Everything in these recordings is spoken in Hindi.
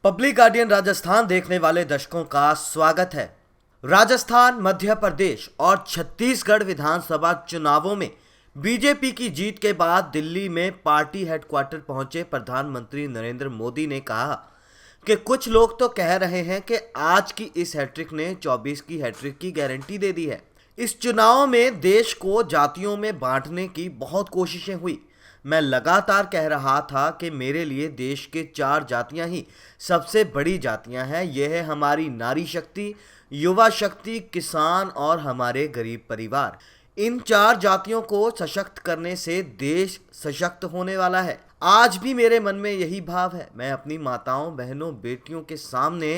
पब्लिक गार्डियन राजस्थान देखने वाले दर्शकों का स्वागत है। राजस्थान, मध्य प्रदेश और छत्तीसगढ़ विधानसभा चुनावों में बीजेपी की जीत के बाद दिल्ली में पार्टी हेडक्वार्टर पहुंचे प्रधानमंत्री नरेंद्र मोदी ने कहा कि कुछ लोग तो कह रहे हैं कि आज की इस हैट्रिक ने 24 की हैट्रिक की गारंटी दे दी है। इस चुनाव में देश को जातियों में बांटने की बहुत कोशिशें हुई। मैं लगातार कह रहा था कि मेरे लिए देश के 4 जातियां ही सबसे बड़ी जातियां हैं। यह है हमारी नारी शक्ति, युवा शक्ति, किसान और हमारे गरीब परिवार। इन 4 जातियों को सशक्त करने से देश सशक्त होने वाला है। आज भी मेरे मन में यही भाव है। मैं अपनी माताओं, बहनों, बेटियों के सामने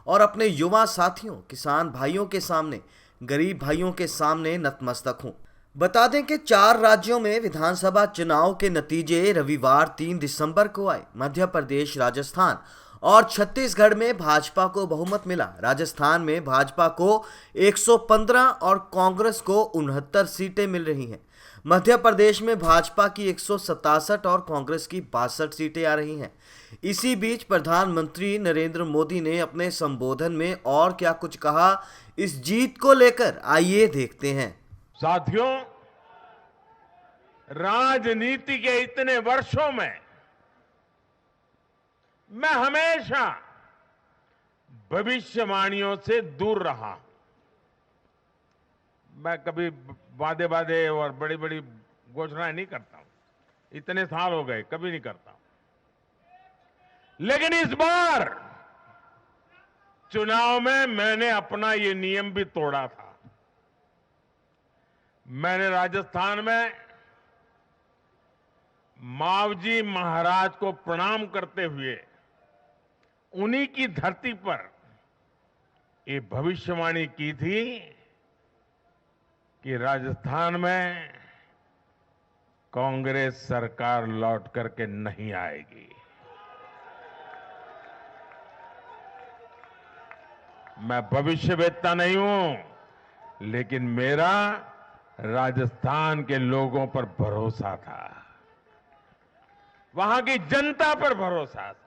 और अपने युवा साथियों, किसान भाइयों के सामने, गरीब भाइयों के सामने नतमस्तक हूं। बता दें कि 4 राज्यों में विधानसभा चुनाव के नतीजे रविवार 3 दिसंबर को आए। मध्य प्रदेश, राजस्थान और छत्तीसगढ़ में भाजपा को बहुमत मिला। राजस्थान में भाजपा को 115 और कांग्रेस को 69 सीटें मिल रही हैं। मध्य प्रदेश में भाजपा की 167 और कांग्रेस की 62 सीटें आ रही हैं। इसी बीच प्रधानमंत्री नरेंद्र मोदी ने अपने संबोधन में और क्या कुछ कहा, इस जीत को लेकर आइए देखते हैं। साथियों, राजनीति के इतने वर्षों में मैं हमेशा भविष्यवाणियों से दूर रहा हूं। मैं कभी वादे वादे और बड़ी बड़ी घोषणाएं नहीं करता हूं। इतने साल हो गए, कभी नहीं करता हूं। लेकिन इस बार चुनाव में मैंने अपना ये नियम भी तोड़ा था। मैंने राजस्थान में मावजी महाराज को प्रणाम करते हुए उन्हीं की धरती पर ये भविष्यवाणी की थी कि राजस्थान में कांग्रेस सरकार लौट करके नहीं आएगी। मैं भविष्यवेत्ता नहीं हूं, लेकिन मेरा राजस्थान के लोगों पर भरोसा था, वहां की जनता पर भरोसा था।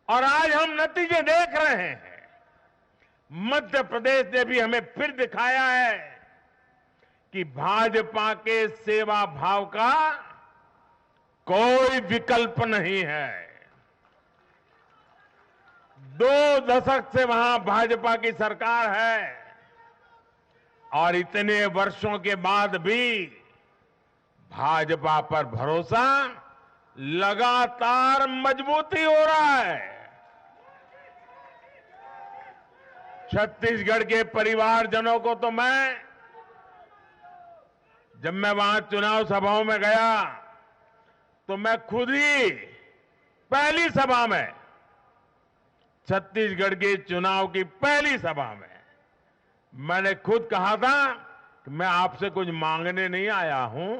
और आज हम नतीजे देख रहे हैं। मध्य प्रदेश ने भी हमें फिर दिखाया है कि भाजपा के सेवा भाव का कोई विकल्प नहीं है। 2 दशक से वहां भाजपा की सरकार है और इतने वर्षों के बाद भी भाजपा पर भरोसा लगातार मजबूती हो रहा है। छत्तीसगढ़ के परिवारजनों को तो जब मैं वहां चुनाव सभाओं में गया तो मैं खुद ही पहली सभा में, छत्तीसगढ़ के चुनाव की पहली सभा में मैंने खुद कहा था कि मैं आपसे कुछ मांगने नहीं आया हूं,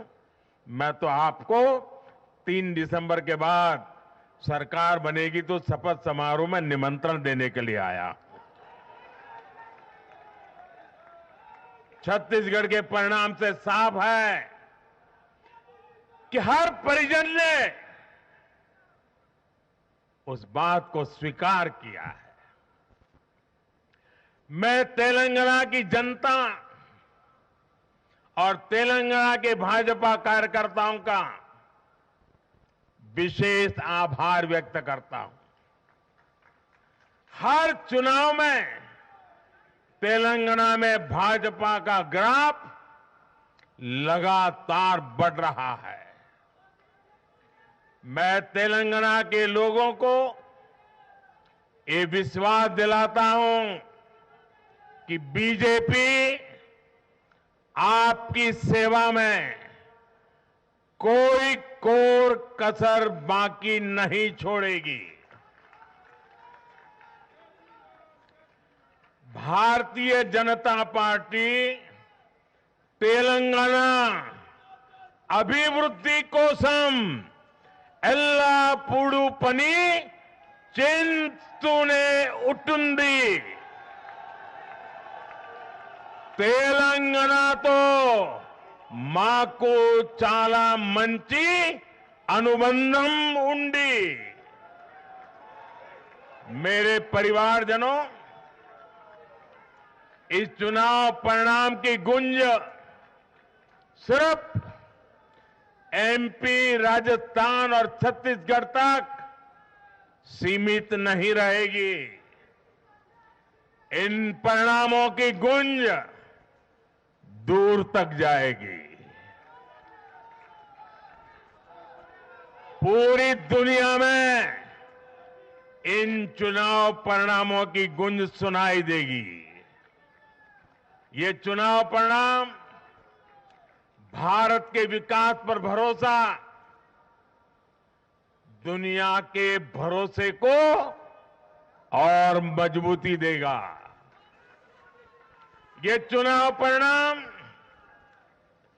मैं तो आपको 3 दिसंबर के बाद सरकार बनेगी तो शपथ समारोह में निमंत्रण देने के लिए आया। छत्तीसगढ़ के परिणाम से साफ है कि हर परिजन ने उस बात को स्वीकार किया है। मैं तेलंगाना की जनता और तेलंगाना के भाजपा कार्यकर्ताओं का विशेष आभार व्यक्त करता हूं। हर चुनाव में तेलंगाना में भाजपा का ग्राफ लगातार बढ़ रहा है। मैं तेलंगाना के लोगों को ये विश्वास दिलाता हूं कि बीजेपी आपकी सेवा में कोई कोर कसर बाकी नहीं छोड़ेगी। भारतीय जनता पार्टी तेलंगाना अभिवृद्धि कोसम एल्लापूडू पनी चिंतूने उटुंदी। తెలంగాణతో మాకు చాలా మంచి అనుబంధం ఉంది। मेरे परिवारजनों, इस चुनाव परिणाम की गूंज सिर्फ एमपी, राजस्थान और छत्तीसगढ़ तक सीमित नहीं रहेगी। इन परिणामों की गूंज दूर तक जाएगी। पूरी दुनिया में इन चुनाव परिणामों की गूंज सुनाई देगी। ये चुनाव परिणाम भारत के विकास पर भरोसा, दुनिया के भरोसे को और मजबूती देगा। ये चुनाव परिणाम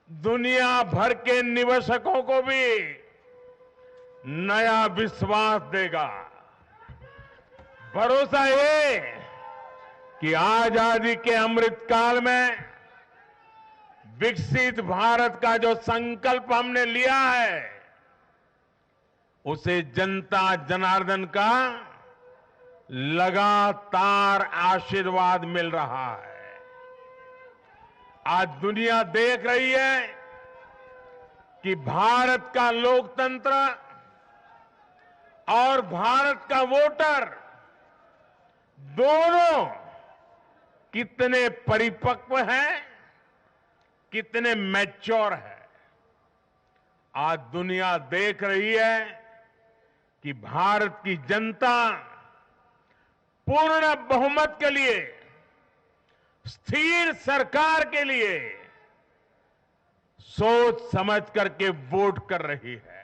दुनिया भर के निवेशकों को भी नया विश्वास देगा। भरोसा ये कि आजादी के अमृत काल में विकसित भारत का जो संकल्प हमने लिया है, उसे जनता जनार्दन का लगातार आशीर्वाद मिल रहा है। आज दुनिया देख रही है कि भारत का लोकतंत्र और भारत का वोटर दोनों कितने परिपक्व हैं, कितने मैच्योर हैं। आज दुनिया देख रही है कि भारत की जनता पूर्ण बहुमत के लिए, स्थिर सरकार के लिए सोच समझ करके वोट कर रही है।